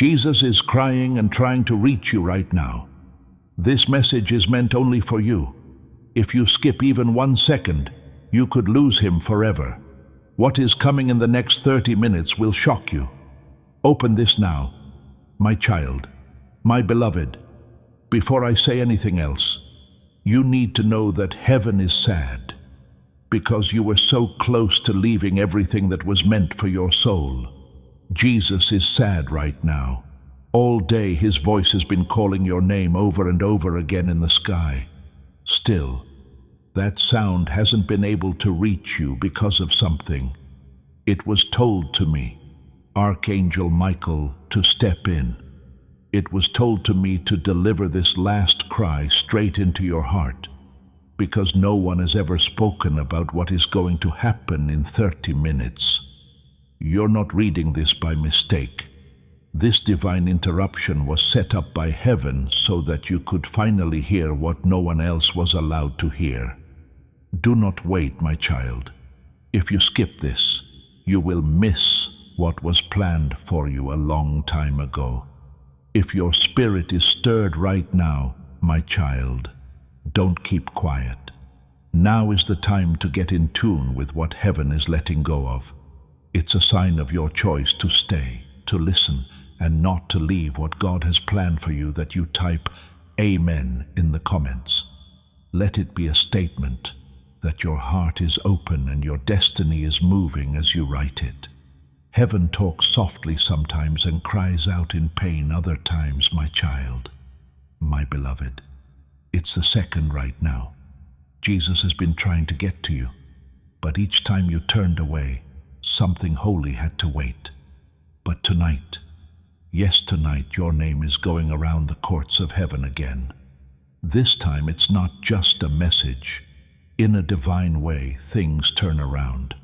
Jesus is crying and trying to reach you right now. This message is meant only for you. If you skip even 1 second, you could lose him forever. What is coming in the next 30 minutes will shock you. Open this now, my child, my beloved. Before I say anything else, you need to know that heaven is sad because you were so close to leaving everything that was meant for your soul. Jesus is sad right now. All day his voice has been calling your name over and over again in the sky. Still, that sound hasn't been able to reach you because of something. It was told to me, Archangel Michael, to step in. It was told to me to deliver this last cry straight into your heart, because no one has ever spoken about what is going to happen in 30 minutes. You're not reading this by mistake. This divine interruption was set up by heaven so that you could finally hear what no one else was allowed to hear. Do not wait, my child. If you skip this, you will miss what was planned for you a long time ago. If your spirit is stirred right now, my child, don't keep quiet. Now is the time to get in tune with what heaven is letting go of. It's a sign of your choice to stay, to listen, and not to leave what God has planned for you that you type Amen in the comments. Let it be a statement that your heart is open and your destiny is moving as you write it. Heaven talks softly sometimes and cries out in pain other times, my child, my beloved. It's the second right now. Jesus has been trying to get to you, but each time you turned away, something holy had to wait. But tonight, yes, tonight, your name is going around the courts of heaven again. This time it's not just a message. In a divine way, things turn around.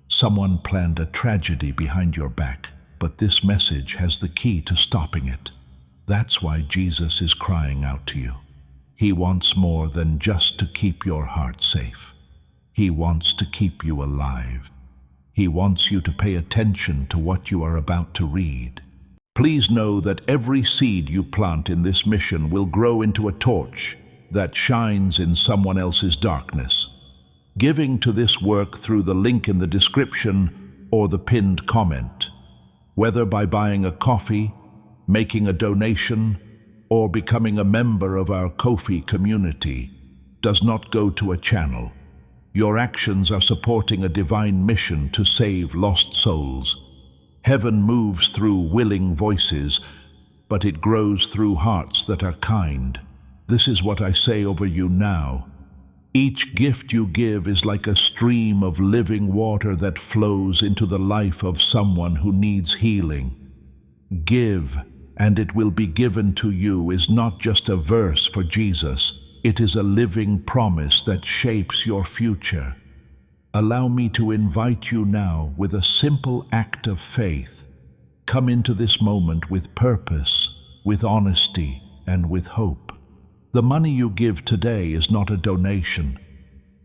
Someone planned a tragedy behind your back, but this message has the key to stopping it. That's why Jesus is crying out to you. He wants more than just to keep your heart safe. He wants to keep you alive. He wants you to pay attention to what you are about to read. Please know that every seed you plant in this mission will grow into a torch that shines in someone else's darkness. Giving to this work through the link in the description or the pinned comment, whether by buying a coffee, making a donation, or becoming a member of our Ko-fi community, does not go to a channel. Your actions are supporting a divine mission to save lost souls. Heaven moves through willing voices, but it grows through hearts that are kind. This is what I say over you now. Each gift you give is like a stream of living water that flows into the life of someone who needs healing. Give, and it will be given to you is not just a verse for Jesus. It is a living promise that shapes your future. Allow me to invite you now with a simple act of faith. Come into this moment with purpose, with honesty, and with hope. The money you give today is not a donation.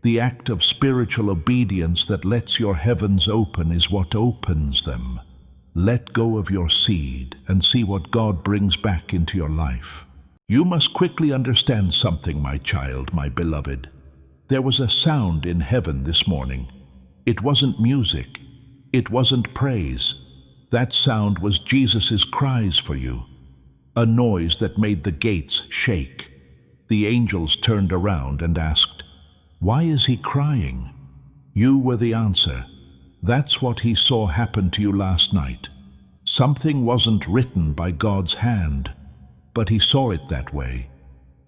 The act of spiritual obedience that lets your heavens open is what opens them. Let go of your seed and see what God brings back into your life. You must quickly understand something, my child, my beloved. There was a sound in heaven this morning. It wasn't music. It wasn't praise. That sound was Jesus' cries for you. A noise that made the gates shake. The angels turned around and asked, "Why is he crying?" You were the answer. That's what he saw happen to you last night. Something wasn't written by God's hand, but he saw it that way.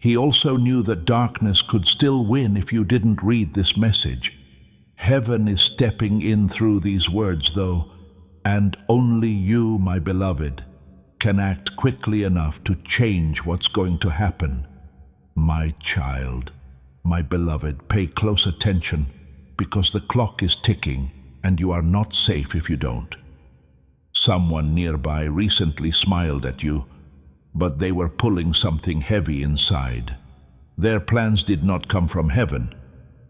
He also knew that darkness could still win if you didn't read this message. Heaven is stepping in through these words, though, and only you, my beloved, can act quickly enough to change what's going to happen. My child, my beloved, pay close attention, because the clock is ticking and you are not safe if you don't. Someone nearby recently smiled at you, but they were pulling something heavy inside. Their plans did not come from heaven.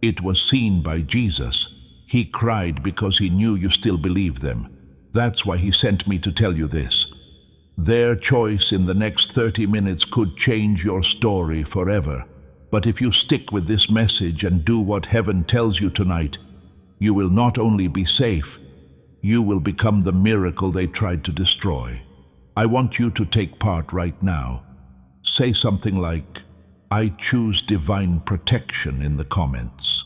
It was seen by Jesus. He cried because he knew you still believed them. That's why he sent me to tell you this. Their choice in the next 30 minutes could change your story forever. But if you stick with this message and do what heaven tells you tonight, you will not only be safe, you will become the miracle they tried to destroy. I want you to take part right now. Say something like, "I choose divine protection" in the comments.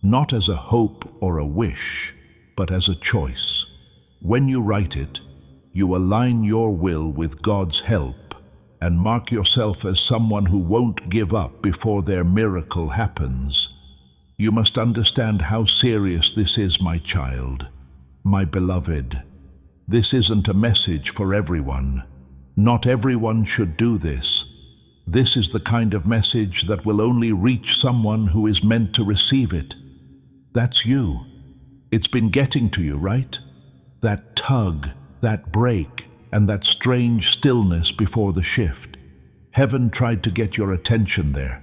Not as a hope or a wish, but as a choice. When you write it, you align your will with God's help and mark yourself as someone who won't give up before their miracle happens. You must understand how serious this is, my child, my beloved. This isn't a message for everyone. Not everyone should do this. This is the kind of message that will only reach someone who is meant to receive it. That's you. It's been getting to you, right? That tug, that break, and that strange stillness before the shift. Heaven tried to get your attention there.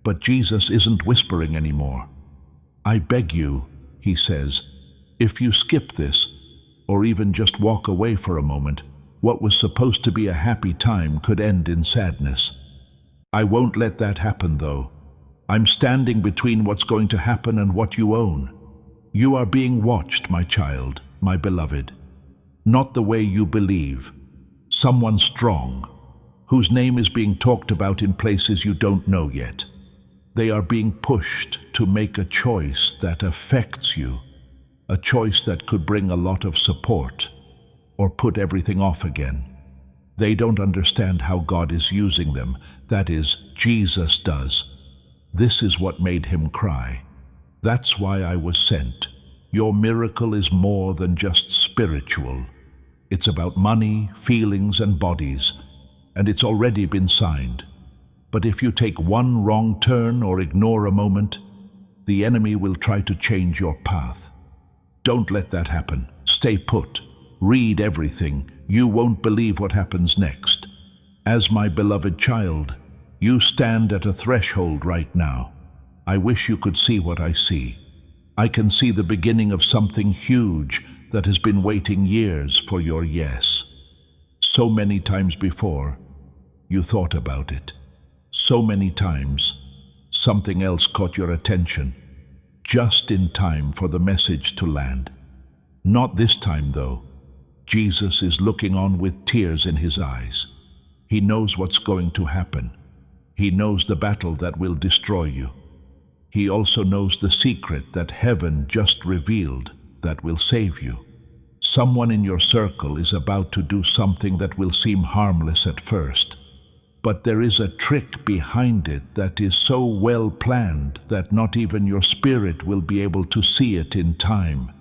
But Jesus isn't whispering anymore. "I beg you," he says, "if you skip this, or even just walk away for a moment, what was supposed to be a happy time could end in sadness. I won't let that happen, though. I'm standing between what's going to happen and what you own. You are being watched, my child, my beloved. Not the way you believe. Someone strong, whose name is being talked about in places you don't know yet. They are being pushed to make a choice that affects you, a choice that could bring a lot of support or put everything off again. They don't understand how God is using them. That is, Jesus does. This is what made him cry. That's why I was sent. Your miracle is more than just spiritual. It's about money, feelings, and bodies, and it's already been signed. But if you take one wrong turn or ignore a moment, the enemy will try to change your path. Don't let that happen. Stay put. Read everything. You won't believe what happens next. As my beloved child, you stand at a threshold right now. I wish you could see what I see. I can see the beginning of something huge that has been waiting years for your yes. So many times before, you thought about it. So many times, something else caught your attention, just in time for the message to land. Not this time, though. Jesus is looking on with tears in his eyes. He knows what's going to happen. He knows the battle that will destroy you. He also knows the secret that heaven just revealed that will save you. Someone in your circle is about to do something that will seem harmless at first. But there is a trick behind it that is so well planned that not even your spirit will be able to see it in time.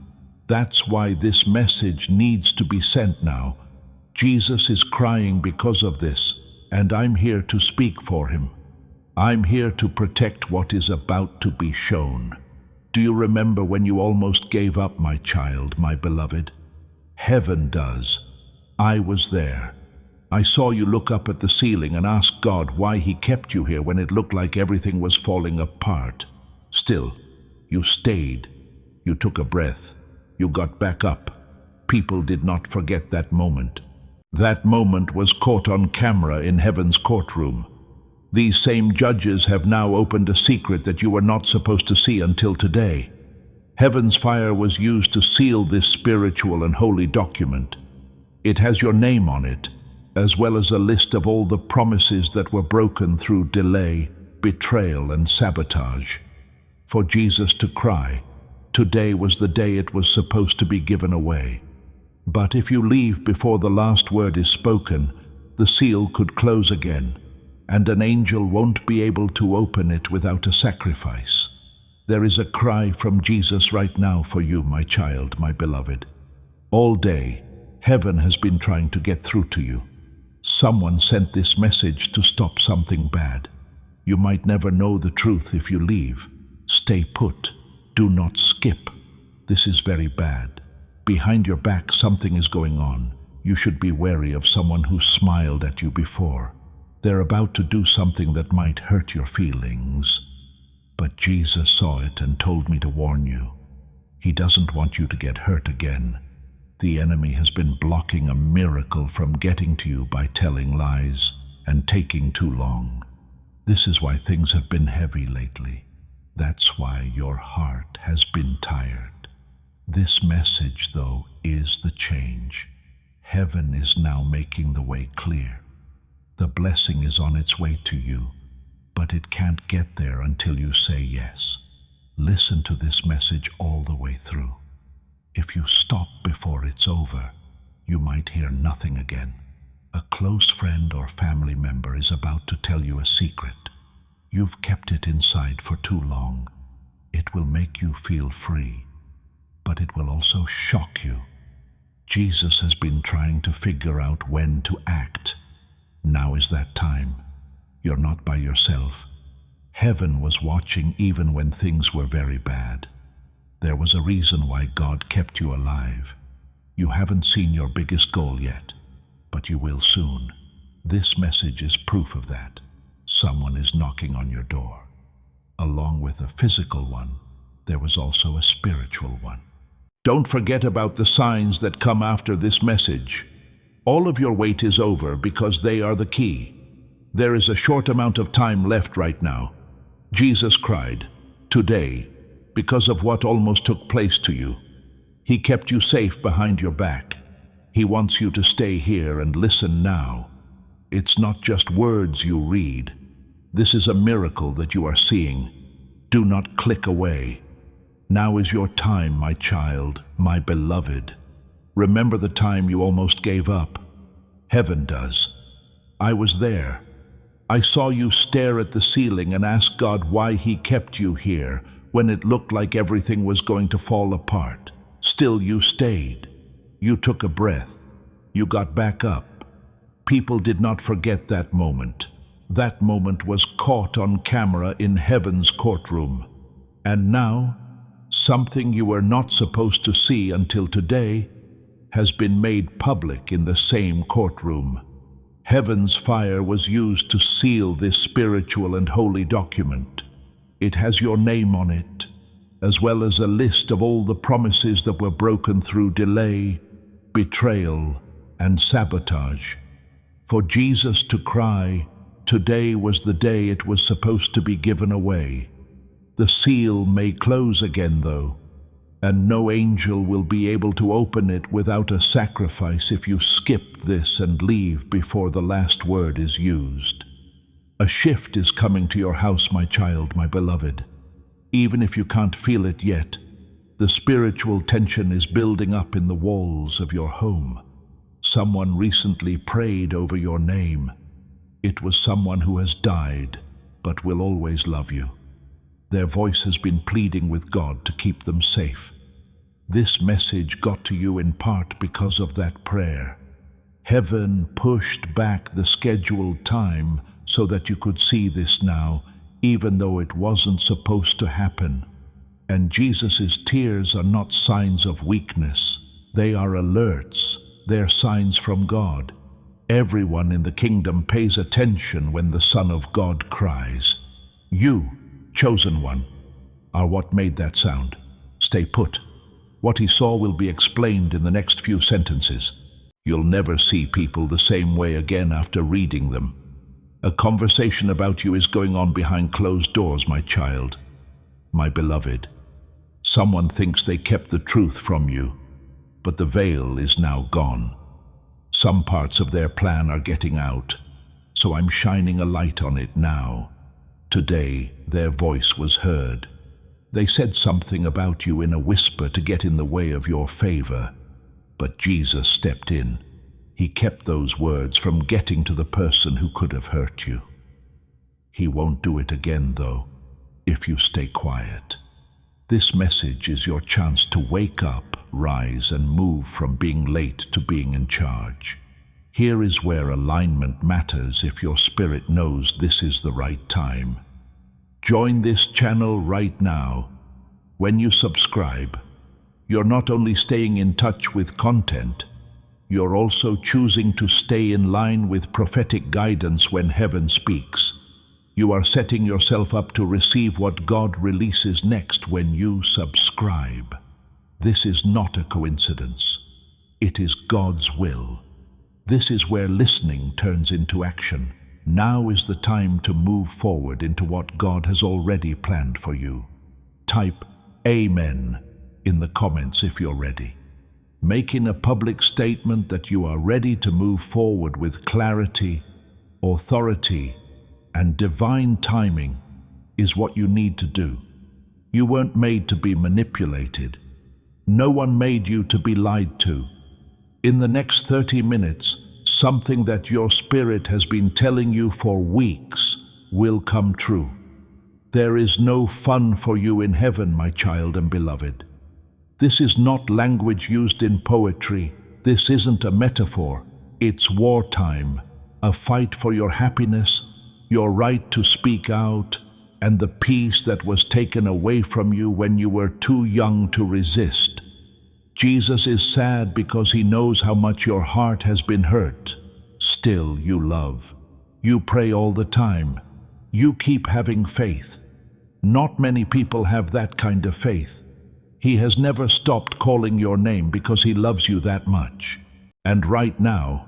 That's why this message needs to be sent now. Jesus is crying because of this, and I'm here to speak for him. I'm here to protect what is about to be shown. Do you remember when you almost gave up, my child, my beloved? Heaven does. I was there. I saw you look up at the ceiling and ask God why he kept you here when it looked like everything was falling apart. Still, you stayed. You took a breath. You got back up. People did not forget that moment. That moment was caught on camera in heaven's courtroom. These same judges have now opened a secret that you were not supposed to see until today. Heaven's fire was used to seal this spiritual and holy document. It has your name on it, as well as a list of all the promises that were broken through delay, betrayal, and sabotage. For Jesus to cry, today was the day it was supposed to be given away. But if you leave before the last word is spoken, the seal could close again, and an angel won't be able to open it without a sacrifice. There is a cry from Jesus right now for you, my child, my beloved. All day, heaven has been trying to get through to you. Someone sent this message to stop something bad. You might never know the truth if you leave. Stay put. Do not skip. This is very bad. Behind your back, something is going on. You should be wary of someone who smiled at you before. They're about to do something that might hurt your feelings. But Jesus saw it and told me to warn you. He doesn't want you to get hurt again. The enemy has been blocking a miracle from getting to you by telling lies and taking too long. This is why things have been heavy lately. That's why your heart has been tired. This message, though, is the change. Heaven is now making the way clear. The blessing is on its way to you, but it can't get there until you say yes. Listen to this message all the way through. If you stop before it's over, you might hear nothing again. A close friend or family member is about to tell you a secret. You've kept it inside for too long. It will make you feel free, but it will also shock you. Jesus has been trying to figure out when to act. Now is that time. You're not by yourself. Heaven was watching even when things were very bad. There was a reason why God kept you alive. You haven't seen your biggest goal yet, but you will soon. This message is proof of that. Someone is knocking on your door. Along with a physical one, there was also a spiritual one. Don't forget about the signs that come after this message. All of your wait is over because they are the key. There is a short amount of time left right now. Jesus cried, "Today," because of what almost took place to you. He kept you safe behind your back. He wants you to stay here and listen now. It's not just words you read. This is a miracle that you are seeing. Do not click away. Now is your time, my child, my beloved. Remember the time you almost gave up. Heaven does. I was there. I saw you stare at the ceiling and ask God why He kept you here when it looked like everything was going to fall apart. Still, you stayed. You took a breath. You got back up. People did not forget that moment. That moment was caught on camera in heaven's courtroom. And now, something you were not supposed to see until today has been made public in the same courtroom. Heaven's fire was used to seal this spiritual and holy document. It has your name on it, as well as a list of all the promises that were broken through delay, betrayal, and sabotage. For Jesus to cry, "Today was the day it was supposed to be given away." The seal may close again, though, and no angel will be able to open it without a sacrifice if you skip this and leave before the last word is used. A shift is coming to your house, my child, my beloved. Even if you can't feel it yet, the spiritual tension is building up in the walls of your home. Someone recently prayed over your name. It was someone who has died, but will always love you. Their voice has been pleading with God to keep them safe. This message got to you in part because of that prayer. Heaven pushed back the scheduled time so that you could see this now, even though it wasn't supposed to happen. And Jesus' tears are not signs of weakness. They are alerts. They're signs from God. Everyone in the kingdom pays attention when the Son of God cries. You, chosen one, are what made that sound. Stay put. What he saw will be explained in the next few sentences. You'll never see people the same way again after reading them. A conversation about you is going on behind closed doors, my child, my beloved. Someone thinks they kept the truth from you, but the veil is now gone. Some parts of their plan are getting out, so I'm shining a light on it now. Today, their voice was heard. They said something about you in a whisper to get in the way of your favor, but Jesus stepped in. He kept those words from getting to the person who could have hurt you. He won't do it again, though, if you stay quiet. This message is your chance to wake up, rise, and move from being late to being in charge. Here is where alignment matters if your spirit knows this is the right time. Join this channel right now. When you subscribe, you're not only staying in touch with content, you're also choosing to stay in line with prophetic guidance when heaven speaks. You are setting yourself up to receive what God releases next when you subscribe. This is not a coincidence. It is God's will. This is where listening turns into action. Now is the time to move forward into what God has already planned for you. Type Amen in the comments if you're ready. Making a public statement that you are ready to move forward with clarity, authority, and divine timing is what you need to do. You weren't made to be manipulated. No one made you to be lied to. In the next 30 minutes, something that your spirit has been telling you for weeks will come true. There is no fun for you in heaven, my child and beloved. This is not language used in poetry. This isn't a metaphor. It's wartime, a fight for your happiness, your right to speak out, and the peace that was taken away from you when you were too young to resist. Jesus is sad because he knows how much your heart has been hurt. Still, you love. You pray all the time. You keep having faith. Not many people have that kind of faith. He has never stopped calling your name because he loves you that much. And right now,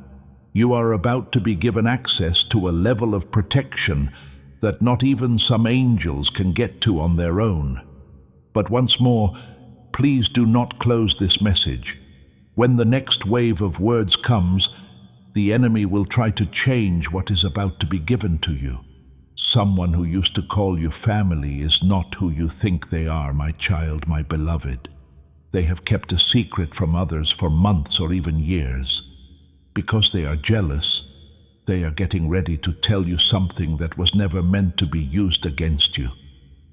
you are about to be given access to a level of protection that not even some angels can get to on their own. But once more, please do not close this message. When the next wave of words comes, the enemy will try to change what is about to be given to you. Someone who used to call you family is not who you think they are, my child, my beloved. They have kept a secret from others for months or even years. Because they are jealous, they are getting ready to tell you something that was never meant to be used against you.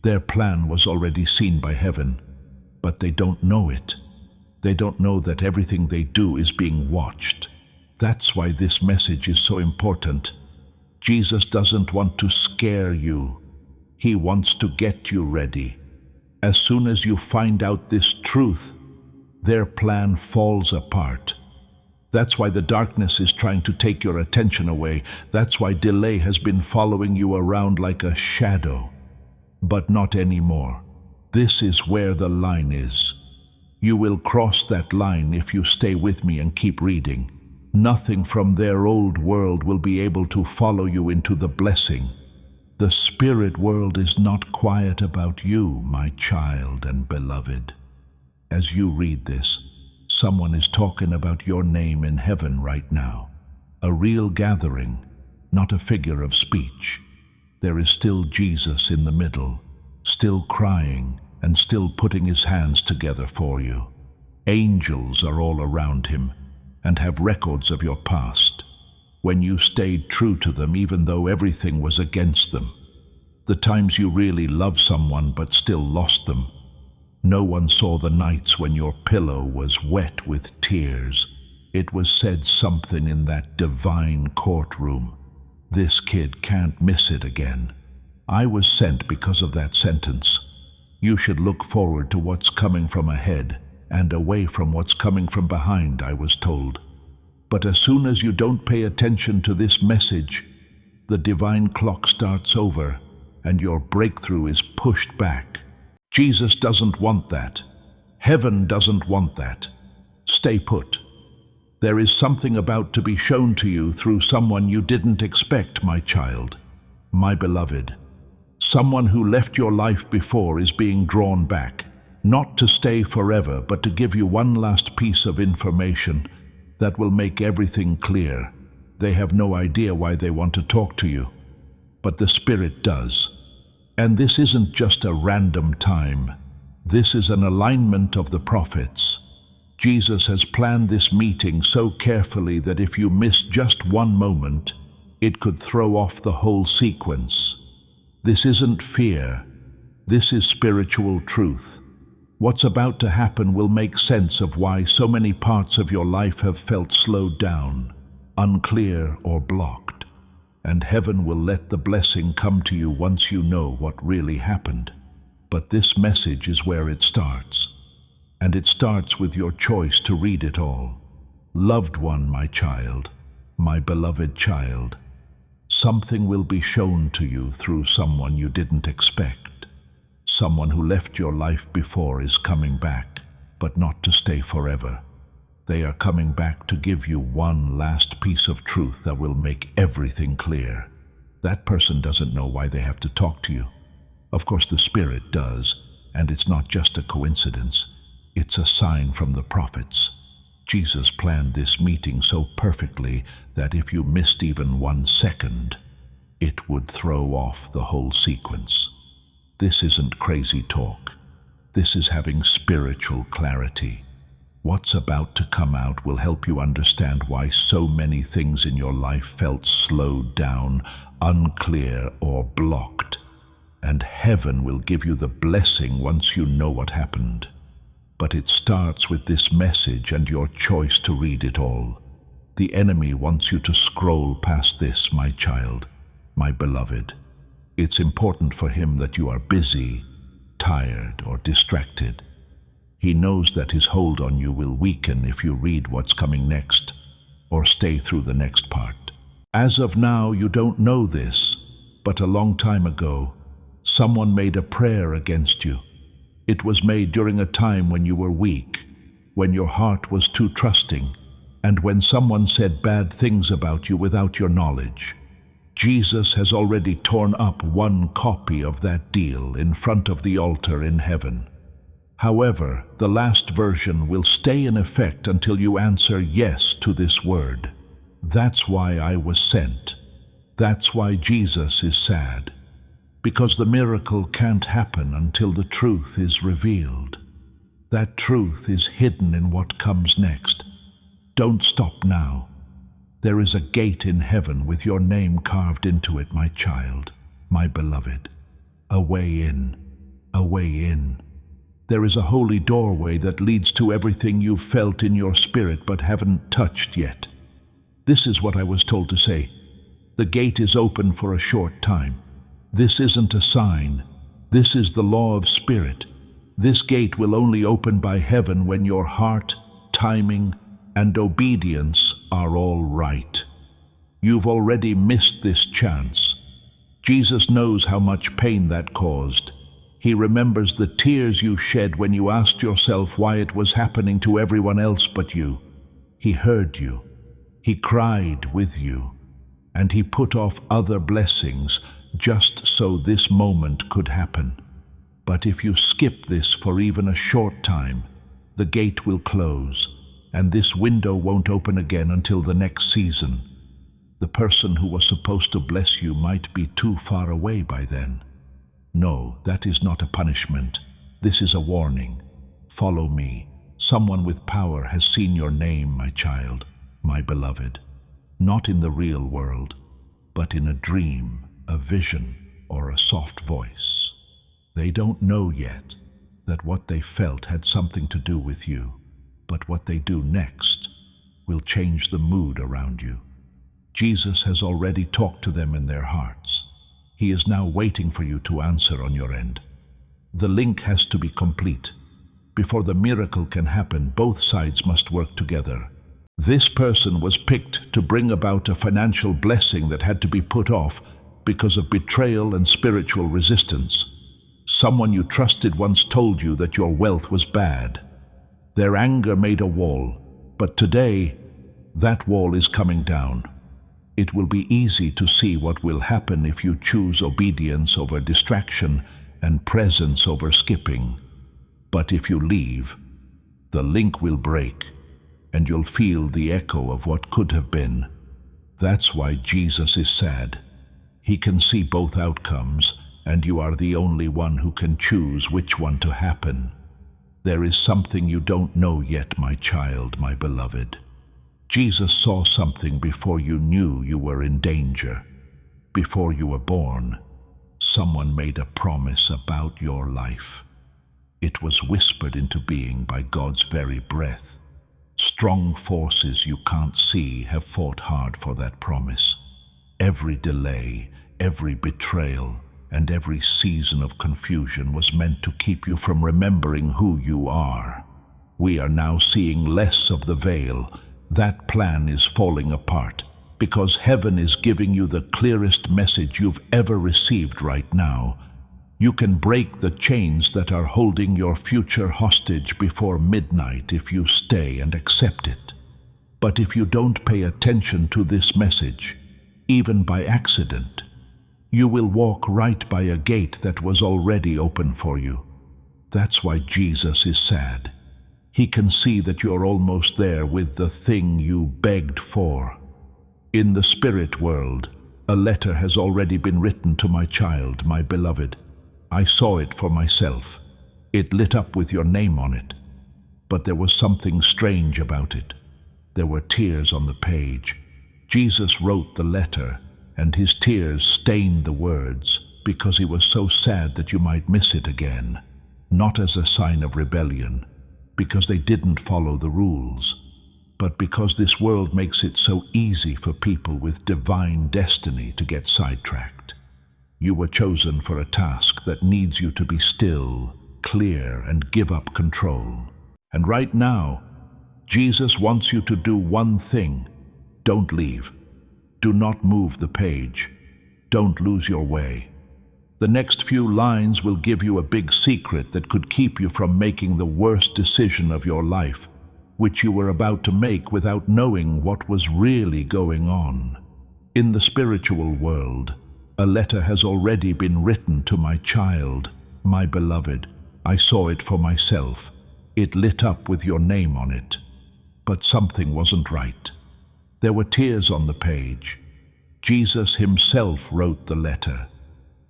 Their plan was already seen by heaven, but they don't know it. They don't know that everything they do is being watched. That's why this message is so important. Jesus doesn't want to scare you. He wants to get you ready. As soon as you find out this truth, their plan falls apart. That's why the darkness is trying to take your attention away. That's why delay has been following you around like a shadow. But not anymore. This is where the line is. You will cross that line if you stay with me and keep reading. Nothing from their old world will be able to follow you into the blessing. The spirit world is not quiet about you, my child and beloved. As you read this, someone is talking about your name in heaven right now. A real gathering, not a figure of speech. There is still Jesus in the middle, still crying and still putting his hands together for you. Angels are all around him and have records of your past, when you stayed true to them even though everything was against them. The times you really loved someone but still lost them. No one saw the nights when your pillow was wet with tears. It was said something in that divine courtroom. This kid can't miss it again. I was sent because of that sentence. You should look forward to what's coming from ahead and away from what's coming from behind, I was told. But as soon as you don't pay attention to this message, the divine clock starts over and your breakthrough is pushed back. Jesus doesn't want that. Heaven doesn't want that. Stay put. There is something about to be shown to you through someone you didn't expect, my child, my beloved. Someone who left your life before is being drawn back, not to stay forever, but to give you one last piece of information that will make everything clear. They have no idea why they want to talk to you, but the Spirit does. And this isn't just a random time. This is an alignment of the prophets. Jesus has planned this meeting so carefully that if you miss just one moment, it could throw off the whole sequence. This isn't fear. This is spiritual truth. What's about to happen will make sense of why so many parts of your life have felt slowed down, unclear or blocked. And heaven will let the blessing come to you once you know what really happened. But this message is where it starts. And it starts with your choice to read it all. Loved one, my child, my beloved child, something will be shown to you through someone you didn't expect. Someone who left your life before is coming back, but not to stay forever. They are coming back to give you one last piece of truth that will make everything clear. That person doesn't know why they have to talk to you. Of course, the Spirit does, and it's not just a coincidence. It's a sign from the prophets. Jesus planned this meeting so perfectly that if you missed even 1 second, it would throw off the whole sequence. This isn't crazy talk. This is having spiritual clarity. What's about to come out will help you understand why so many things in your life felt slowed down, unclear, or blocked. And heaven will give you the blessing once you know what happened. But it starts with this message and your choice to read it all. The enemy wants you to scroll past this, my child, my beloved. It's important for him that you are busy, tired, or distracted. He knows that his hold on you will weaken if you read what's coming next, or stay through the next part. As of now, you don't know this, but a long time ago, someone made a prayer against you. It was made during a time when you were weak, when your heart was too trusting, and when someone said bad things about you without your knowledge. Jesus has already torn up one copy of that deal in front of the altar in heaven. However, the last version will stay in effect until you answer yes to this word. That's why I was sent. That's why Jesus is sad. Because the miracle can't happen until the truth is revealed. That truth is hidden in what comes next. Don't stop now. There is a gate in heaven with your name carved into it, my child, my beloved. A way in, a way in. There is a holy doorway that leads to everything you've felt in your spirit but haven't touched yet. This is what I was told to say. The gate is open for a short time. This isn't a sign. This is the law of spirit. This gate will only open by heaven when your heart, timing, and obedience are all right. You've already missed this chance. Jesus knows how much pain that caused. He remembers the tears you shed when you asked yourself why it was happening to everyone else but you. He heard you. He cried with you. And he put off other blessings just so this moment could happen. But if you skip this for even a short time, the gate will close, and this window won't open again until the next season. The person who was supposed to bless you might be too far away by then. No, that is not a punishment. This is a warning. Follow me. Someone with power has seen your name, my child, my beloved. Not in the real world, but in a dream, a vision, or a soft voice. They don't know yet that what they felt had something to do with you, but what they do next will change the mood around you. Jesus has already talked to them in their hearts. He is now waiting for you to answer on your end. The link has to be complete. Before the miracle can happen, both sides must work together. This person was picked to bring about a financial blessing that had to be put off because of betrayal and spiritual resistance. Someone you trusted once told you that your wealth was bad. Their anger made a wall, but today, that wall is coming down. It will be easy to see what will happen if you choose obedience over distraction and presence over skipping. But if you leave, the link will break, and you'll feel the echo of what could have been. That's why Jesus is sad. He can see both outcomes, and you are the only one who can choose which one to happen. There is something you don't know yet, my child, my beloved. Jesus saw something before you knew you were in danger. Before you were born, someone made a promise about your life. It was whispered into being by God's very breath. Strong forces you can't see have fought hard for that promise. Every delay, every betrayal, and every season of confusion was meant to keep you from remembering who you are. We are now seeing less of the veil. That plan is falling apart because heaven is giving you the clearest message you've ever received right now. You can break the chains that are holding your future hostage before midnight if you stay and accept it. But if you don't pay attention to this message, even by accident, you will walk right by a gate that was already open for you. That's why Jesus is sad. He can see that you're almost there with the thing you begged for. In the spirit world, a letter has already been written to my child, my beloved. I saw it for myself. It lit up with your name on it. But there was something strange about it. There were tears on the page. Jesus wrote the letter, and his tears stained the words because he was so sad that you might miss it again. Not as a sign of rebellion, because they didn't follow the rules, but because this world makes it so easy for people with divine destiny to get sidetracked. You were chosen for a task that needs you to be still, clear, and give up control. And right now, Jesus wants you to do one thing. Don't leave. Do not move the page. Don't lose your way. The next few lines will give you a big secret that could keep you from making the worst decision of your life, which you were about to make without knowing what was really going on. In the spiritual world, a letter has already been written to my child, my beloved. I saw it for myself. It lit up with your name on it. But something wasn't right. There were tears on the page. Jesus himself wrote the letter.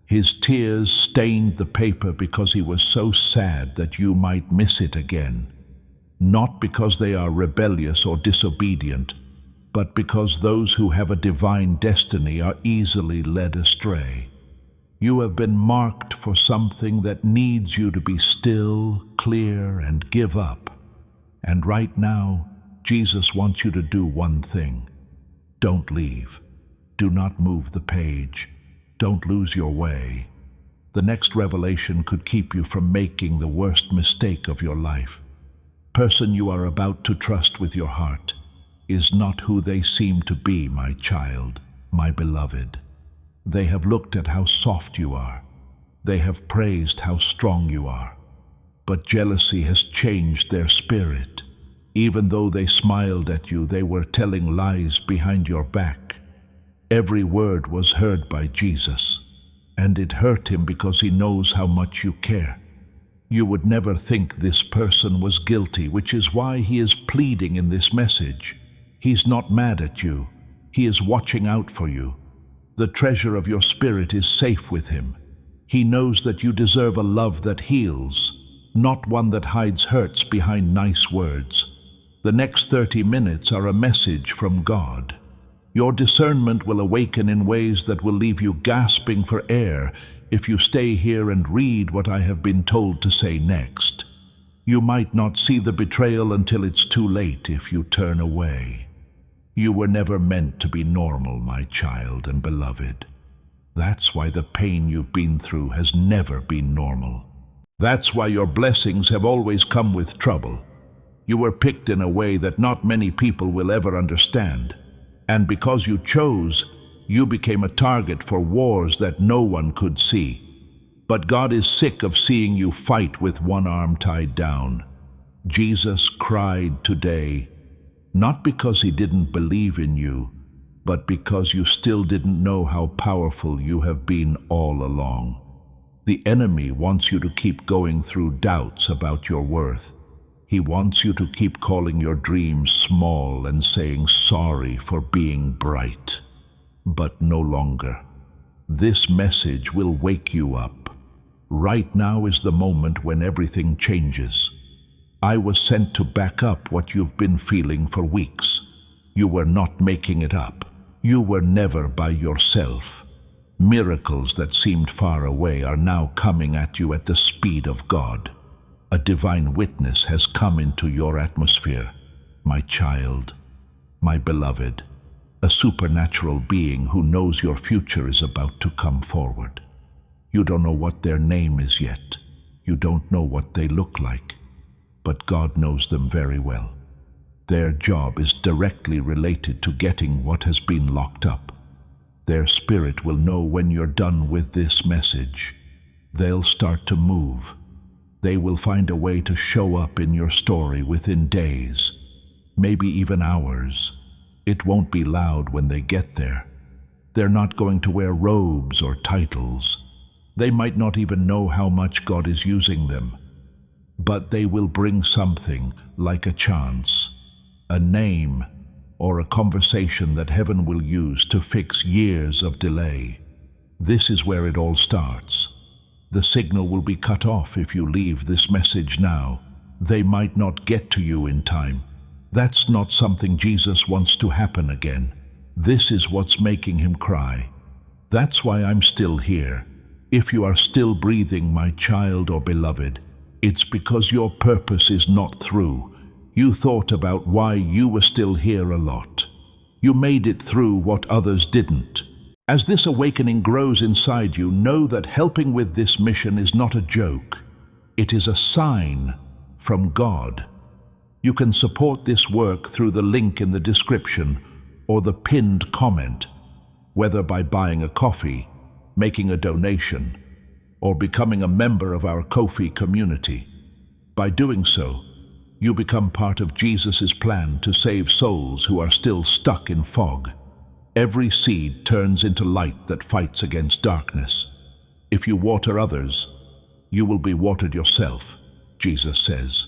His tears stained the paper because he was so sad that you might miss it again. Not because they are rebellious or disobedient, but because those who have a divine destiny are easily led astray. You have been marked for something that needs you to be still, clear, and give up. And right now, Jesus wants you to do one thing. Don't leave. Do not move the page. Don't lose your way. The next revelation could keep you from making the worst mistake of your life. Person you are about to trust with your heart is not who they seem to be, my child, my beloved. They have looked at how soft you are. They have praised how strong you are. But jealousy has changed their spirit. Even though they smiled at you, they were telling lies behind your back. Every word was heard by Jesus, and it hurt him because he knows how much you care. You would never think this person was guilty, which is why he is pleading in this message. He's not mad at you. He is watching out for you. The treasure of your spirit is safe with him. He knows that you deserve a love that heals, not one that hides hurts behind nice words. The next 30 minutes are a message from God. Your discernment will awaken in ways that will leave you gasping for air if you stay here and read what I have been told to say next. You might not see the betrayal until it's too late if you turn away. You were never meant to be normal, my child and beloved. That's why the pain you've been through has never been normal. That's why your blessings have always come with trouble. You were picked in a way that not many people will ever understand. And because you chose, you became a target for wars that no one could see. But God is sick of seeing you fight with one arm tied down. Jesus cried today, not because he didn't believe in you, but because you still didn't know how powerful you have been all along. The enemy wants you to keep going through doubts about your worth. He wants you to keep calling your dreams small and saying sorry for being bright. But no longer. This message will wake you up. Right now is the moment when everything changes. I was sent to back up what you've been feeling for weeks. You were not making it up. You were never by yourself. Miracles that seemed far away are now coming at you at the speed of God. A divine witness has come into your atmosphere, my child, my beloved. A supernatural being who knows your future is about to come forward. You don't know what their name is yet. You don't know what they look like. But God knows them very well. Their job is directly related to getting what has been locked up. Their spirit will know when you're done with this message. They'll start to move. They will find a way to show up in your story within days, maybe even hours. It won't be loud when they get there. They're not going to wear robes or titles. They might not even know how much God is using them. But they will bring something like a chance, a name, or a conversation that heaven will use to fix years of delay. This is where it all starts. The signal will be cut off if you leave this message now. They might not get to you in time. That's not something Jesus wants to happen again. This is what's making him cry. That's why I'm still here. If you are still breathing, my child or beloved, it's because your purpose is not through. You thought about why you were still here a lot. You made it through what others didn't. As this awakening grows inside you, know that helping with this mission is not a joke. It is a sign from God. You can support this work through the link in the description or the pinned comment, whether by buying a coffee, making a donation, or becoming a member of our Ko-fi community. By doing so, you become part of Jesus' plan to save souls who are still stuck in fog. Every seed turns into light that fights against darkness. If you water others, you will be watered yourself, Jesus says.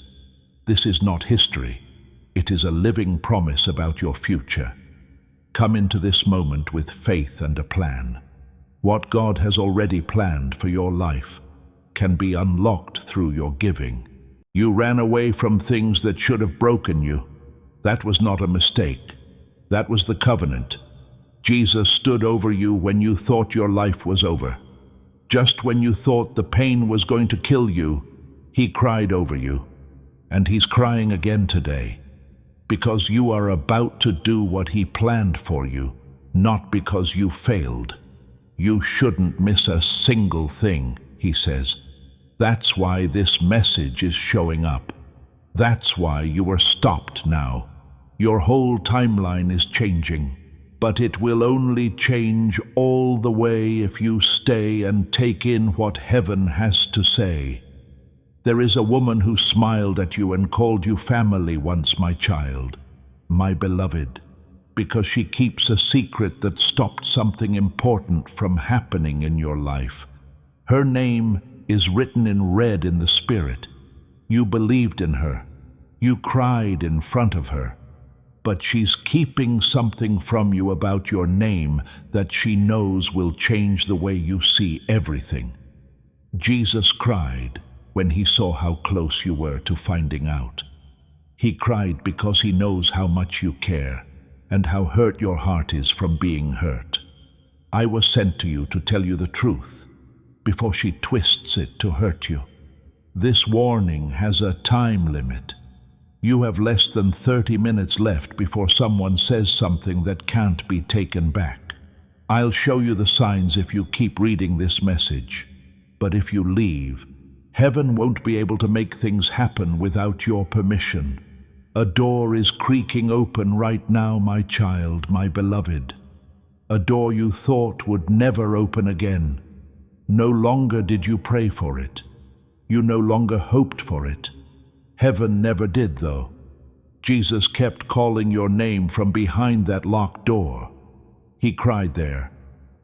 This is not history. It is a living promise about your future. Come into this moment with faith and a plan. What God has already planned for your life can be unlocked through your giving. You ran away from things that should have broken you. That was not a mistake. That was the covenant. Jesus stood over you when you thought your life was over. Just when you thought the pain was going to kill you, he cried over you. And he's crying again today, because you are about to do what he planned for you, not because you failed. You shouldn't miss a single thing, he says. That's why this message is showing up. That's why you are stopped now. Your whole timeline is changing. But it will only change all the way if you stay and take in what heaven has to say. There is a woman who smiled at you and called you family once, my child, my beloved, because she keeps a secret that stopped something important from happening in your life. Her name is written in red in the Spirit. You believed in her. You cried in front of her. But she's keeping something from you about your name that she knows will change the way you see everything. Jesus cried when he saw how close you were to finding out. He cried because he knows how much you care and how hurt your heart is from being hurt. I was sent to you to tell you the truth before she twists it to hurt you. This warning has a time limit. You have less than 30 minutes left before someone says something that can't be taken back. I'll show you the signs if you keep reading this message. But if you leave, heaven won't be able to make things happen without your permission. A door is creaking open right now, my child, my beloved. A door you thought would never open again. No longer did you pray for it. You no longer hoped for it. Heaven never did, though. Jesus kept calling your name from behind that locked door. He cried there.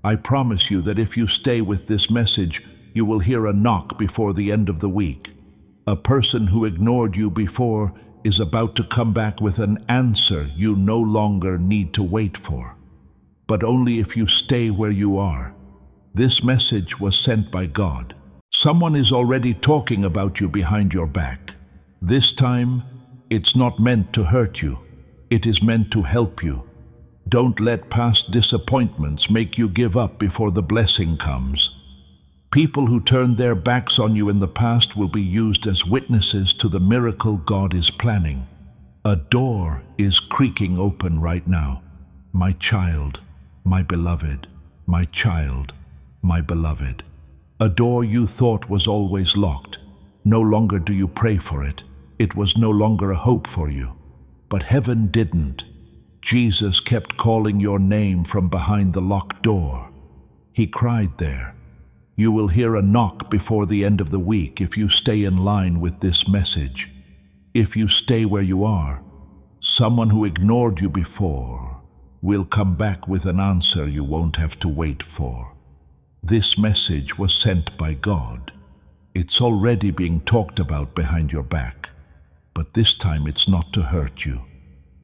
I promise you that if you stay with this message, you will hear a knock before the end of the week. A person who ignored you before is about to come back with an answer you no longer need to wait for. But only if you stay where you are. This message was sent by God. Someone is already talking about you behind your back. This time, it's not meant to hurt you. It is meant to help you. Don't let past disappointments make you give up before the blessing comes. People who turned their backs on you in the past will be used as witnesses to the miracle God is planning. A door is creaking open right now. My child, my beloved, my child, my beloved. A door you thought was always locked. No longer do you pray for it. It was no longer a hope for you. But heaven didn't. Jesus kept calling your name from behind the locked door. He cried there. You will hear a knock before the end of the week if you stay in line with this message. If you stay where you are, someone who ignored you before will come back with an answer you won't have to wait for. This message was sent by God. It's already being talked about behind your back, but this time it's not to hurt you.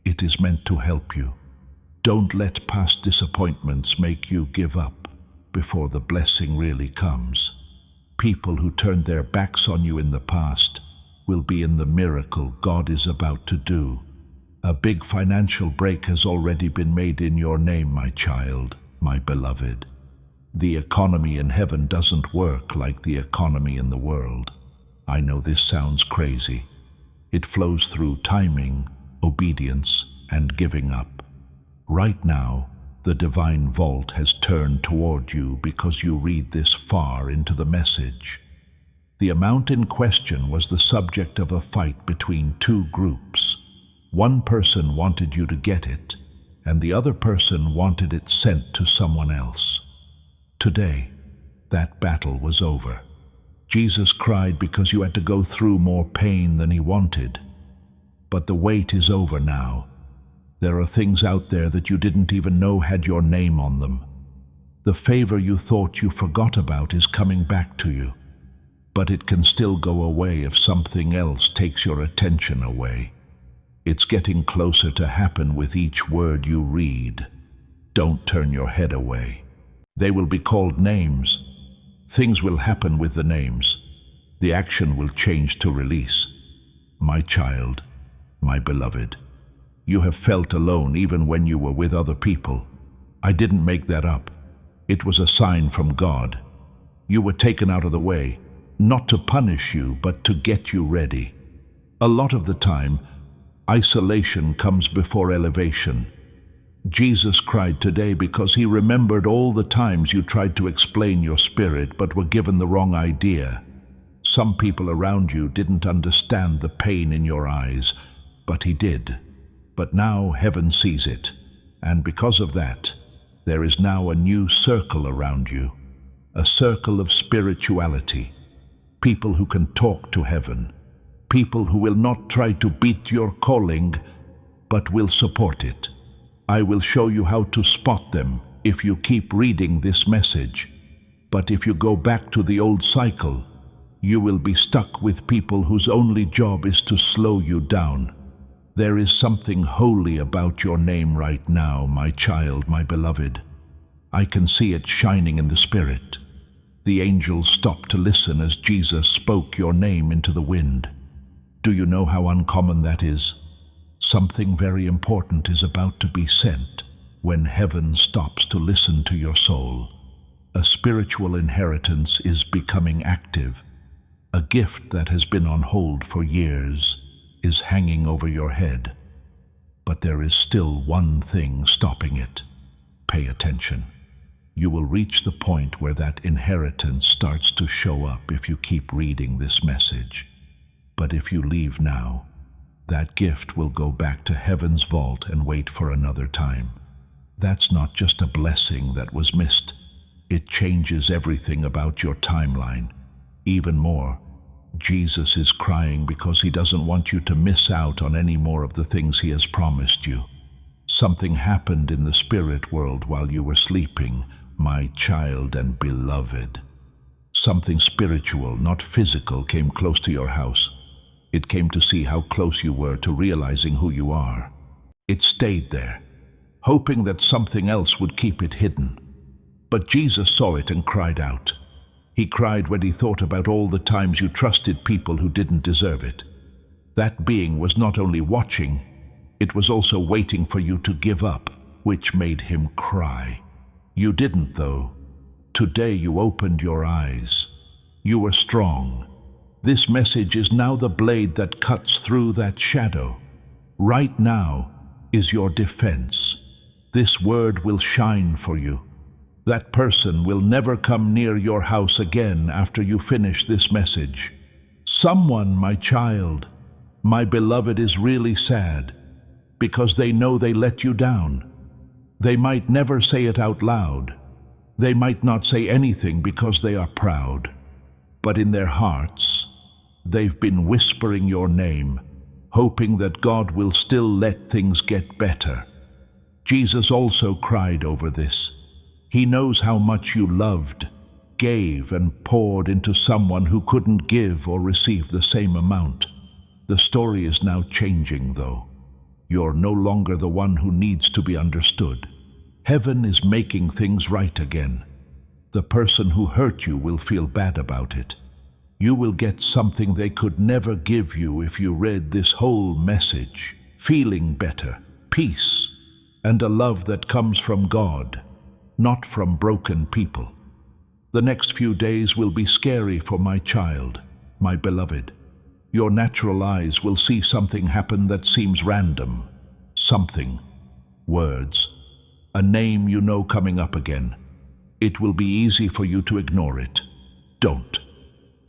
It is meant to help you. Don't let past disappointments make you give up before the blessing really comes. People who turned their backs on you in the past will be in the miracle God is about to do. A big financial break has already been made in your name, my child, my beloved. The economy in heaven doesn't work like the economy in the world. I know this sounds crazy. It flows through timing, obedience, and giving up. Right now, the divine vault has turned toward you because you read this far into the message. The amount in question was the subject of a fight between two groups. One person wanted you to get it, and the other person wanted it sent to someone else. Today, that battle was over. Jesus cried because you had to go through more pain than he wanted. But the wait is over now. There are things out there that you didn't even know had your name on them. The favor you thought you forgot about is coming back to you. But it can still go away if something else takes your attention away. It's getting closer to happen with each word you read. Don't turn your head away. They will be called names. Things will happen with the names. The action will change to release. My child, my beloved, you have felt alone even when you were with other people. I didn't make that up. It was a sign from God. You were taken out of the way, not to punish you, but to get you ready. A lot of the time, isolation comes before elevation. Jesus cried today because he remembered all the times you tried to explain your spirit but were given the wrong idea. Some people around you didn't understand the pain in your eyes, but he did. But now heaven sees it, and because of that, there is now a new circle around you, a circle of spirituality, people who can talk to heaven, people who will not try to beat your calling, but will support it. I will show you how to spot them if you keep reading this message. But if you go back to the old cycle, you will be stuck with people whose only job is to slow you down. There is something holy about your name right now, my child, my beloved. I can see it shining in the spirit. The angels stopped to listen as Jesus spoke your name into the wind. Do you know how uncommon that is? Something very important is about to be sent when heaven stops to listen to your soul. A spiritual inheritance is becoming active. A gift that has been on hold for years is hanging over your head. But there is still one thing stopping it. Pay attention. You will reach the point where that inheritance starts to show up if you keep reading this message. But if you leave now, that gift will go back to heaven's vault and wait for another time. That's not just a blessing that was missed. It changes everything about your timeline. Even more, Jesus is crying because he doesn't want you to miss out on any more of the things he has promised you. Something happened in the spirit world while you were sleeping, my child and beloved. Something spiritual, not physical, came close to your house. It came to see how close you were to realizing who you are. It stayed there, hoping that something else would keep it hidden. But Jesus saw it and cried out. He cried when he thought about all the times you trusted people who didn't deserve it. That being was not only watching, it was also waiting for you to give up, which made him cry. You didn't, though. Today you opened your eyes. You were strong. This message is now the blade that cuts through that shadow. Right now is your defense. This word will shine for you. That person will never come near your house again after you finish this message. Someone, my child, my beloved, is really sad because they know they let you down. They might never say it out loud, They might not say anything because they are proud, but in their hearts, they've been whispering your name, hoping that God will still let things get better. Jesus also cried over this. He knows how much you loved, gave, and poured into someone who couldn't give or receive the same amount. The story is now changing, though. You're no longer the one who needs to be understood. Heaven is making things right again. The person who hurt you will feel bad about it. You will get something they could never give you if you read this whole message. Feeling better, peace, and a love that comes from God, not from broken people. The next few days will be scary for my child, my beloved. Your natural eyes will see something happen that seems random. Something. Words. A name you know coming up again. It will be easy for you to ignore it. Don't.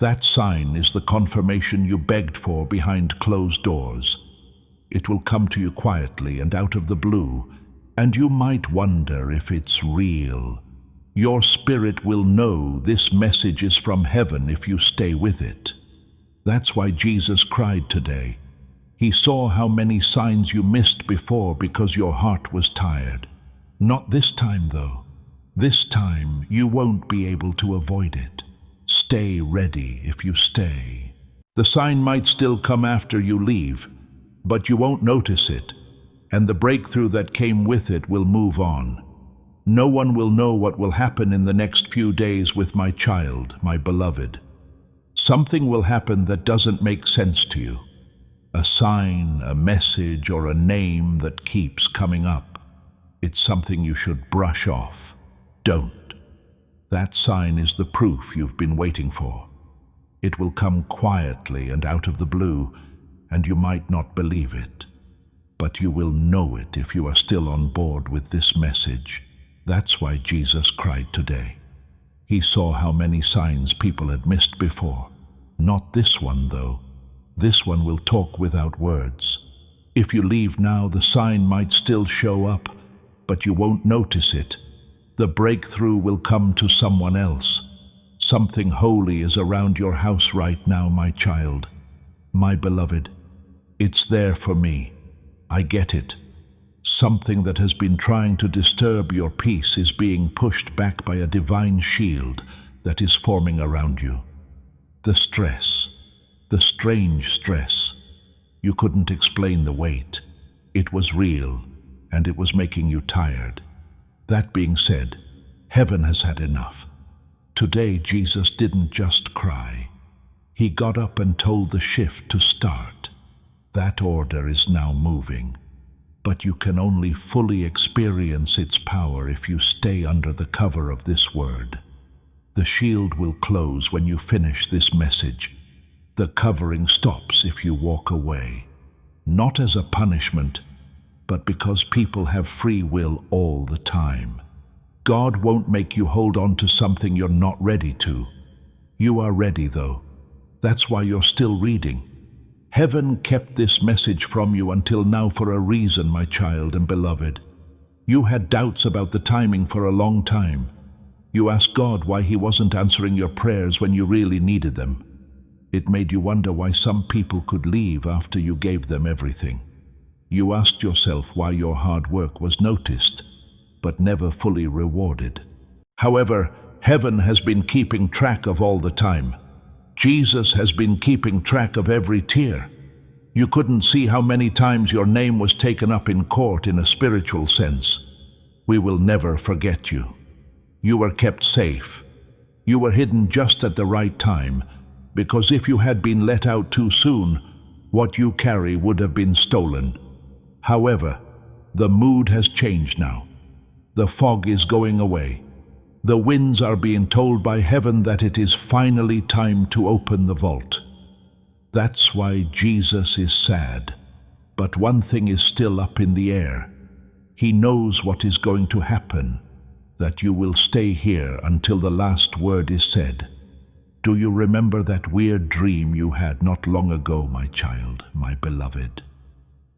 That sign is the confirmation you begged for behind closed doors. It will come to you quietly and out of the blue, and you might wonder if it's real. Your spirit will know this message is from heaven if you stay with it. That's why Jesus cried today. He saw how many signs you missed before because your heart was tired. Not this time, though. This time you won't be able to avoid it. Stay ready if you stay. The sign might still come after you leave, but you won't notice it, and the breakthrough that came with it will move on. No one will know what will happen in the next few days with my child, my beloved. Something will happen that doesn't make sense to you. A sign, a message, or a name that keeps coming up. It's something you should brush off. Don't. That sign is the proof you've been waiting for. It will come quietly and out of the blue, and you might not believe it. But you will know it if you are still on board with this message. That's why Jesus cried today. He saw how many signs people had missed before. Not this one, though. This one will talk without words. If you leave now, the sign might still show up, but you won't notice it. The breakthrough will come to someone else. Something holy is around your house right now, my child. My beloved, it's there for me. I get it. Something that has been trying to disturb your peace is being pushed back by a divine shield that is forming around you. The stress, the strange stress. You couldn't explain the weight. It was real, and it was making you tired. That being said, heaven has had enough. Today, Jesus didn't just cry. He got up and told the shift to start. That order is now moving. But you can only fully experience its power if you stay under the cover of this word. The shield will close when you finish this message. The covering stops if you walk away. Not as a punishment, but because people have free will all the time. God won't make you hold on to something you're not ready to. You are ready, though. That's why you're still reading. Heaven kept this message from you until now for a reason, my child and beloved. You had doubts about the timing for a long time. You asked God why He wasn't answering your prayers when you really needed them. It made you wonder why some people could leave after you gave them everything. You asked yourself why your hard work was noticed, but never fully rewarded. However, heaven has been keeping track of all the time. Jesus has been keeping track of every tear. You couldn't see how many times your name was taken up in court in a spiritual sense. We will never forget you. You were kept safe. You were hidden just at the right time, because if you had been let out too soon, what you carry would have been stolen. However, the mood has changed now. The fog is going away. The winds are being told by heaven that it is finally time to open the vault. That's why Jesus is sad. But one thing is still up in the air. He knows what is going to happen, that you will stay here until the last word is said. Do you remember that weird dream you had not long ago, my child, my beloved?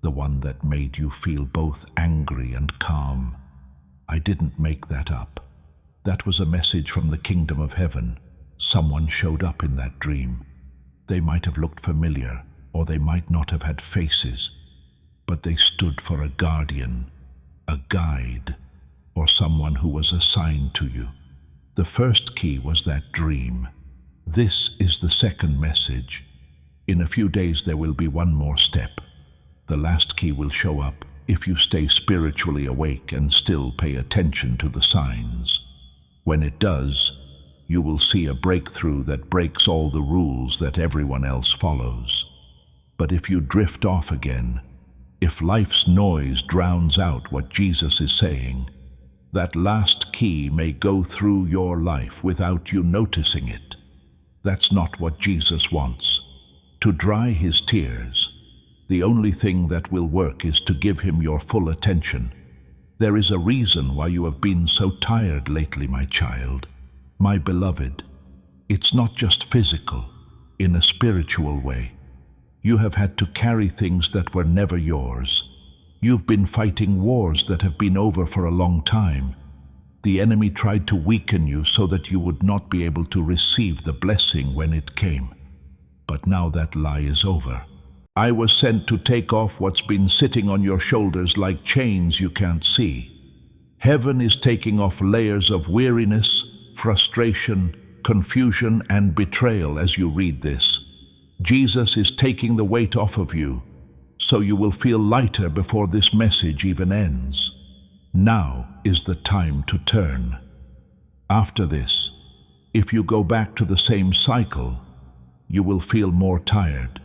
The one that made you feel both angry and calm. I didn't make that up. That was a message from the kingdom of heaven. Someone showed up in that dream. They might have looked familiar, or they might not have had faces, but they stood for a guardian, a guide, or someone who was assigned to you. The first key was that dream. This is the second message. In a few days there will be one more step. The last key will show up if you stay spiritually awake and still pay attention to the signs. When it does, you will see a breakthrough that breaks all the rules that everyone else follows. But if you drift off again, if life's noise drowns out what Jesus is saying, that last key may go through your life without you noticing it. That's not what Jesus wants. To dry his tears, the only thing that will work is to give him your full attention. There is a reason why you have been so tired lately, my child, my beloved. It's not just physical, in a spiritual way. You have had to carry things that were never yours. You've been fighting wars that have been over for a long time. The enemy tried to weaken you so that you would not be able to receive the blessing when it came. But now that lie is over. I was sent to take off what's been sitting on your shoulders like chains you can't see. Heaven is taking off layers of weariness, frustration, confusion, and betrayal as you read this. Jesus is taking the weight off of you, so you will feel lighter before this message even ends. Now is the time to turn. After this, if you go back to the same cycle, you will feel more tired.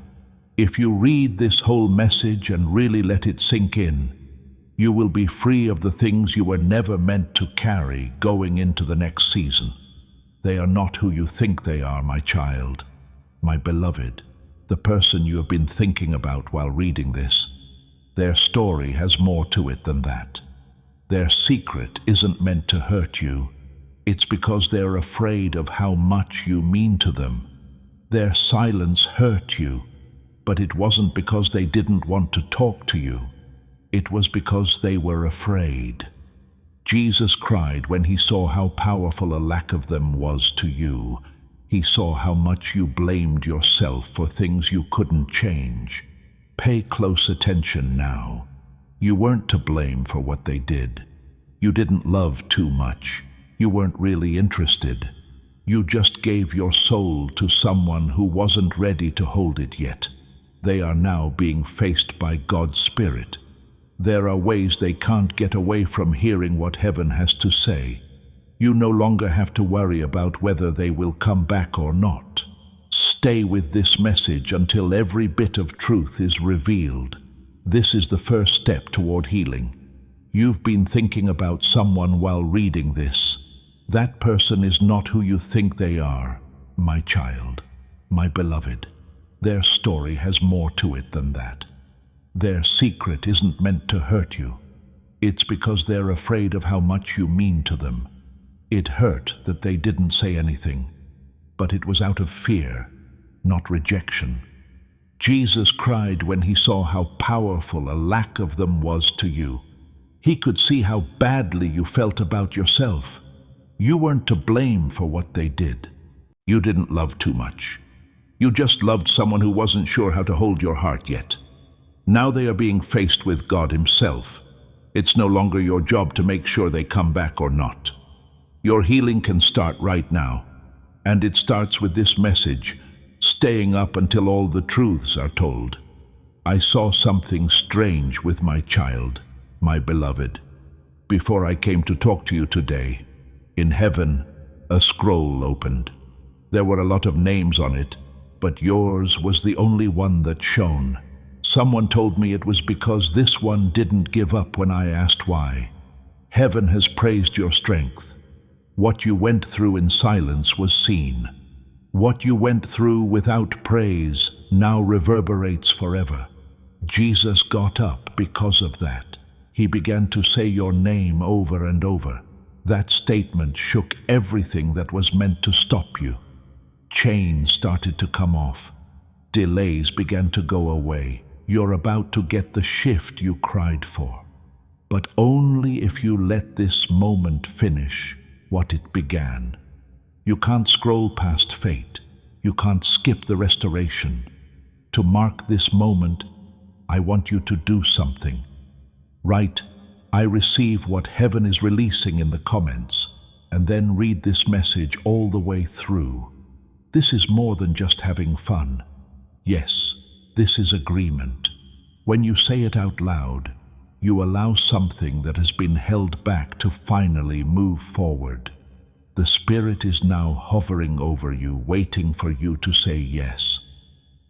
If you read this whole message and really let it sink in, you will be free of the things you were never meant to carry going into the next season. They are not who you think they are, my child, my beloved, the person you have been thinking about while reading this. Their story has more to it than that. Their secret isn't meant to hurt you. It's because they're afraid of how much you mean to them. Their silence hurt you, but it wasn't because they didn't want to talk to you. It was because they were afraid. Jesus cried when he saw how powerful a lack of them was to you. He saw how much you blamed yourself for things you couldn't change. Pay close attention now. You weren't to blame for what they did. You didn't love too much. You weren't really interested. You just gave your soul to someone who wasn't ready to hold it yet. They are now being faced by God's Spirit. There are ways they can't get away from hearing what heaven has to say. You no longer have to worry about whether they will come back or not. Stay with this message until every bit of truth is revealed. This is the first step toward healing. You've been thinking about someone while reading this. That person is not who you think they are, my child, my beloved. Their story has more to it than that. Their secret isn't meant to hurt you. It's because they're afraid of how much you mean to them. It hurt that they didn't say anything, but it was out of fear, not rejection. Jesus cried when he saw how powerful a lack of them was to you. He could see how badly you felt about yourself. You weren't to blame for what they did. You didn't love too much. You just loved someone who wasn't sure how to hold your heart yet. Now they are being faced with God himself. It's no longer your job to make sure they come back or not. Your healing can start right now, and it starts with this message, staying up until all the truths are told. I saw something strange with my child, my beloved. Before I came to talk to you today, in heaven, a scroll opened. There were a lot of names on it, but yours was the only one that shone. Someone told me it was because this one didn't give up when I asked why. Heaven has praised your strength. What you went through in silence was seen. What you went through without praise now reverberates forever. Jesus got up because of that. He began to say your name over and over. That statement shook everything that was meant to stop you. Chains started to come off. Delays began to go away. You're about to get the shift you cried for. But only if you let this moment finish. what it began. You can't scroll past fate. You can't skip the restoration. To mark this moment, I want you to do something. Write, "I receive what heaven is releasing" in the comments, and then read this message all the way through. This is more than just having fun. Yes, this is agreement. When you say it out loud, you allow something that has been held back to finally move forward. The Spirit is now hovering over you, waiting for you to say yes.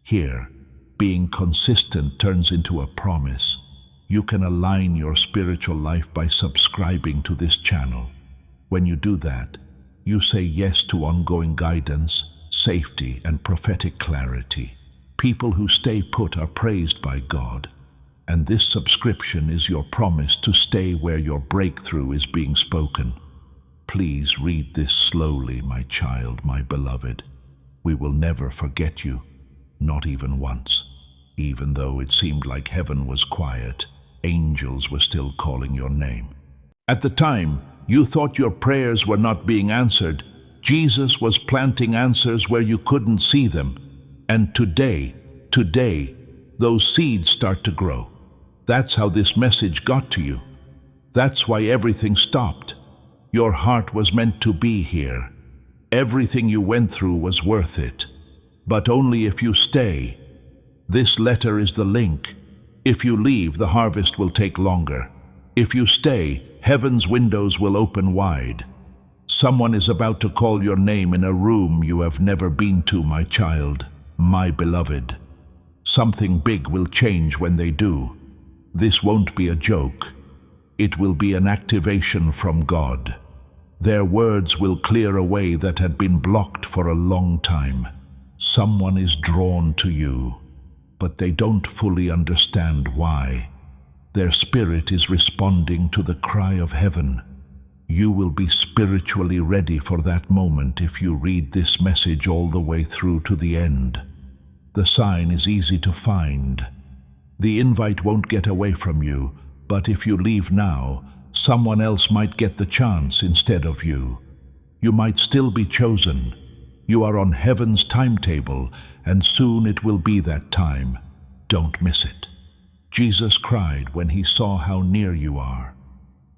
Here, being consistent turns into a promise. You can align your spiritual life by subscribing to this channel. When you do that, you say yes to ongoing guidance, safety, and prophetic clarity. People who stay put are praised by God, and this subscription is your promise to stay where your breakthrough is being spoken. Please read this slowly, my child, my beloved. We will never forget you, not even once. Even though it seemed like heaven was quiet, angels were still calling your name. At the time, you thought your prayers were not being answered. Jesus was planting answers where you couldn't see them. And today, those seeds start to grow. That's how this message got to you. That's why everything stopped. Your heart was meant to be here. Everything you went through was worth it. But only if you stay. This letter is the link. If you leave, the harvest will take longer. If you stay, heaven's windows will open wide. Someone is about to call your name in a room you have never been to, my child, my beloved. Something big will change when they do. This won't be a joke. It will be an activation from God. Their words will clear a way that had been blocked for a long time. Someone is drawn to you, but they don't fully understand why. Their spirit is responding to the cry of heaven. You will be spiritually ready for that moment if you read this message all the way through to the end. The sign is easy to find. The invite won't get away from you, but if you leave now, someone else might get the chance instead of you. You might still be chosen. You are on heaven's timetable, and soon it will be that time. Don't miss it. Jesus cried when he saw how near you are.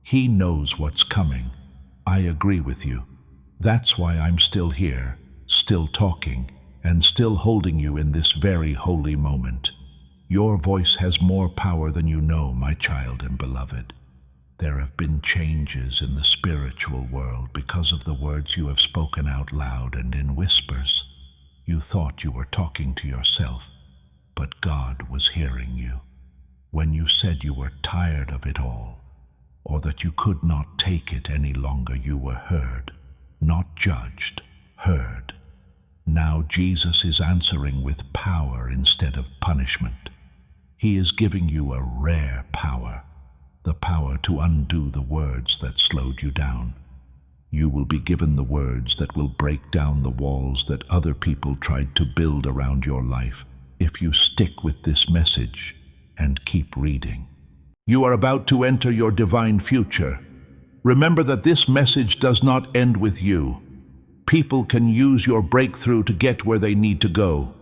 He knows what's coming. I agree with you. That's why I'm still here, still talking, and still holding you in this very holy moment. Your voice has more power than you know, my child and beloved. There have been changes in the spiritual world because of the words you have spoken out loud and in whispers. You thought you were talking to yourself, but God was hearing you. When you said you were tired of it all, or that you could not take it any longer, you were heard, not judged, heard. Now Jesus is answering with power instead of punishment. He is giving you a rare power, the power to undo the words that slowed you down. You will be given the words that will break down the walls that other people tried to build around your life if you stick with this message and keep reading. You are about to enter your divine future. Remember that this message does not end with you. People can use your breakthrough to get where they need to go.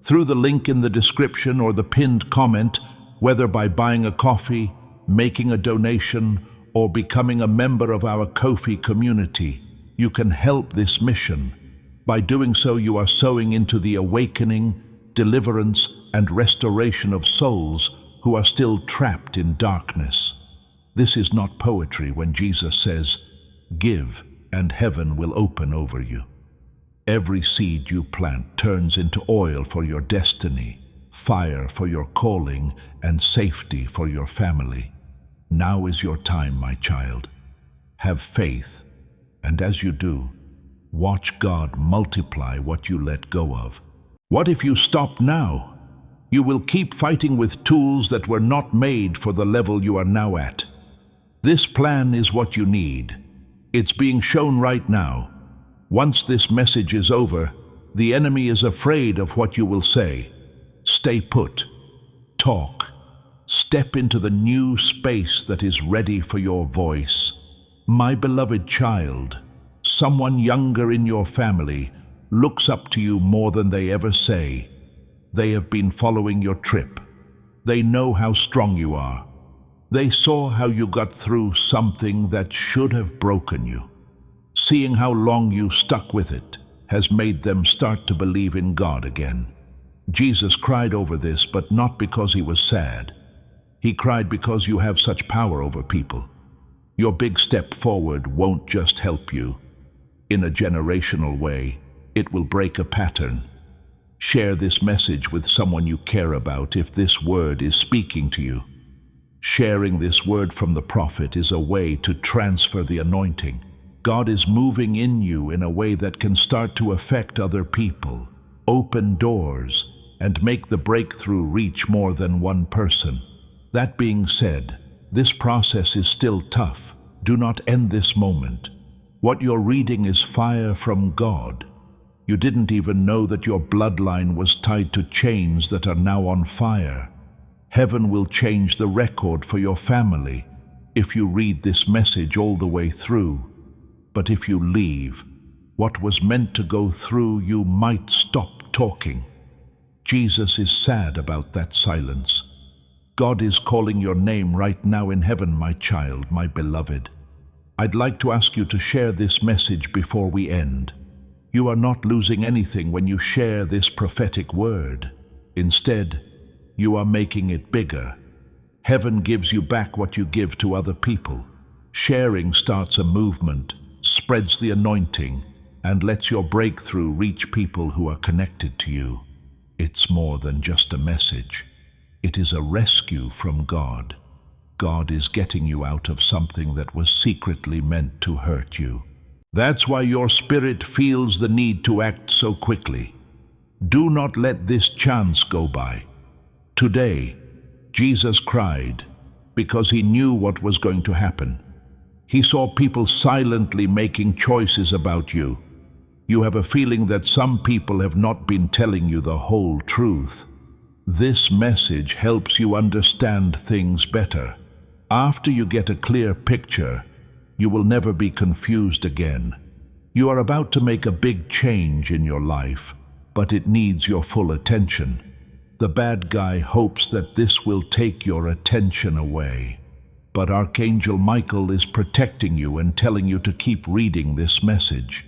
Through the link in the description or the pinned comment, whether by buying a coffee, making a donation, or becoming a member of our Ko-fi community, you can help this mission. By doing so, you are sowing into the awakening, deliverance, and restoration of souls who are still trapped in darkness. This is not poetry when Jesus says, "Give, and heaven will open over you." Every seed you plant turns into oil for your destiny, fire for your calling, and safety for your family. Now is your time, my child. Have faith, and as you do, watch God multiply what you let go of. What if you stop now? You will keep fighting with tools that were not made for the level you are now at. This plan is what you need. It's being shown right now. Once this message is over, the enemy is afraid of what you will say. Stay put. Talk. Step into the new space that is ready for your voice. My beloved child, Someone younger in your family looks up to you more than they ever say. They have been following your trip. They know how strong you are. They saw how you got through something that should have broken you. Seeing how long you stuck with it has made them start to believe in God again. Jesus cried over this, but not because he was sad. He cried because you have such power over people. Your big step forward won't just help you. In a generational way, it will break a pattern. Share this message with someone you care about if this word is speaking to you. Sharing this word from the prophet is a way to transfer the anointing. God is moving in you in a way that can start to affect other people, open doors, and make the breakthrough reach more than one person. That being said, this process is still tough. Do not end this moment. What you're reading is fire from God. You didn't even know that your bloodline was tied to chains that are now on fire. Heaven will change the record for your family if you read this message all the way through. But if you leave, what was meant to go through, you might stop talking. Jesus is sad about that silence. God is calling your name right now in heaven, my child, my beloved. I'd like to ask you to share this message before we end. You are not losing anything when you share this prophetic word. Instead, you are making it bigger. Heaven gives you back what you give to other people. Sharing starts a movement, spreads the anointing, and lets your breakthrough reach people who are connected to you. It's more than just a message. It is a rescue from God. God is getting you out of something that was secretly meant to hurt you. That's why your spirit feels the need to act so quickly. Do not let this chance go by. Today, Jesus cried because he knew what was going to happen. He saw people silently making choices about you. You have a feeling that some people have not been telling you the whole truth. This message helps you understand things better. After you get a clear picture, you will never be confused again. You are about to make a big change in your life, but it needs your full attention. The bad guy hopes that this will take your attention away. But Archangel Michael is protecting you and telling you to keep reading this message.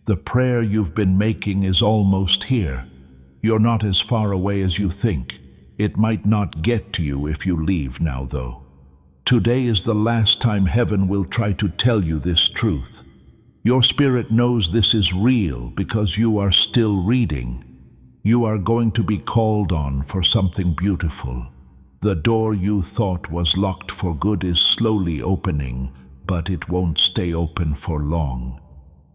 The prayer you've been making is almost here. You're not as far away as you think. It might not get to you if you leave now, though. Today is the last time heaven will try to tell you this truth. Your spirit knows this is real because you are still reading. You are going to be called on for something beautiful. The door you thought was locked for good is slowly opening, but it won't stay open for long.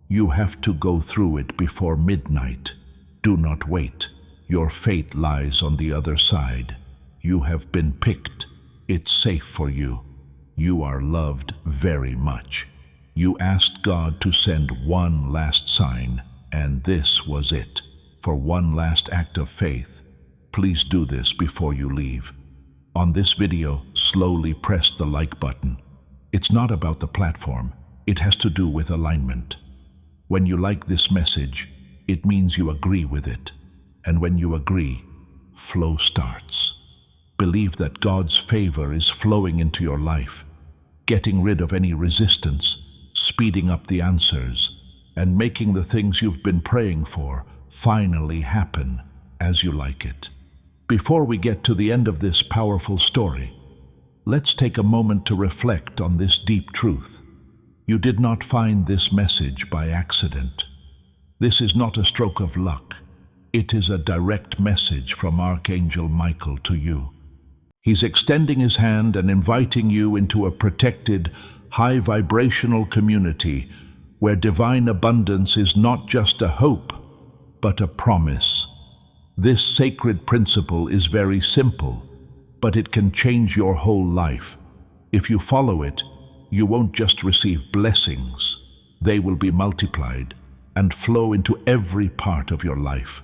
You have to go through it before midnight. Do not wait. Your fate lies on the other side. You have been picked. It's safe for you. You are loved very much. You asked God to send one last sign, and this was it. For one last act of faith, please do this before you leave. On this video, slowly press the like button. It's not about the platform. It has to do with alignment. When you like this message, it means you agree with it. And when you agree, flow starts. Believe that God's favor is flowing into your life, getting rid of any resistance, speeding up the answers, and making the things you've been praying for finally happen as you like it. Before we get to the end of this powerful story, let's take a moment to reflect on this deep truth. You did not find this message by accident. This is not a stroke of luck. It is a direct message from Archangel Michael to you. He's extending his hand and inviting you into a protected, high-vibrational community where divine abundance is not just a hope, but a promise. This sacred principle is very simple, but it can change your whole life. If you follow it, you won't just receive blessings. They will be multiplied and flow into every part of your life.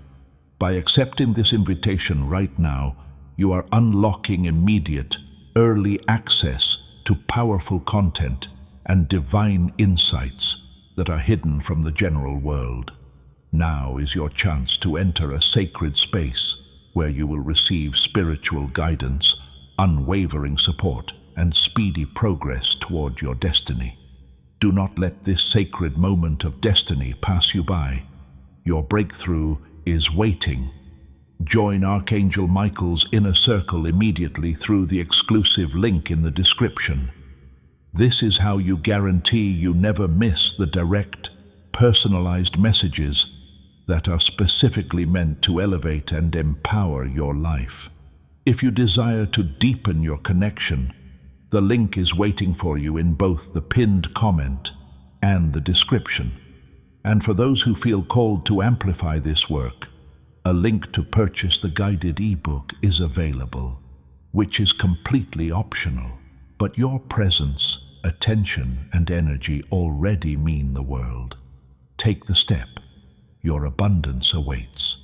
By accepting this invitation right now, you are unlocking immediate, early access to powerful content and divine insights. that are hidden from the general world. Now is your chance to enter a sacred space where you will receive spiritual guidance, unwavering support, and speedy progress toward your destiny. Do not let this sacred moment of destiny pass you by. Your breakthrough is waiting. Join Archangel Michael's inner circle immediately through the exclusive link in the description. This is how you guarantee you never miss the direct, personalized messages that are specifically meant to elevate and empower your life. If you desire to deepen your connection, the link is waiting for you in both the pinned comment and the description. And for those who feel called to amplify this work, a link to purchase the guided ebook is available, which is completely optional. But your presence, attention, and energy already mean the world. Take the step. Your abundance awaits.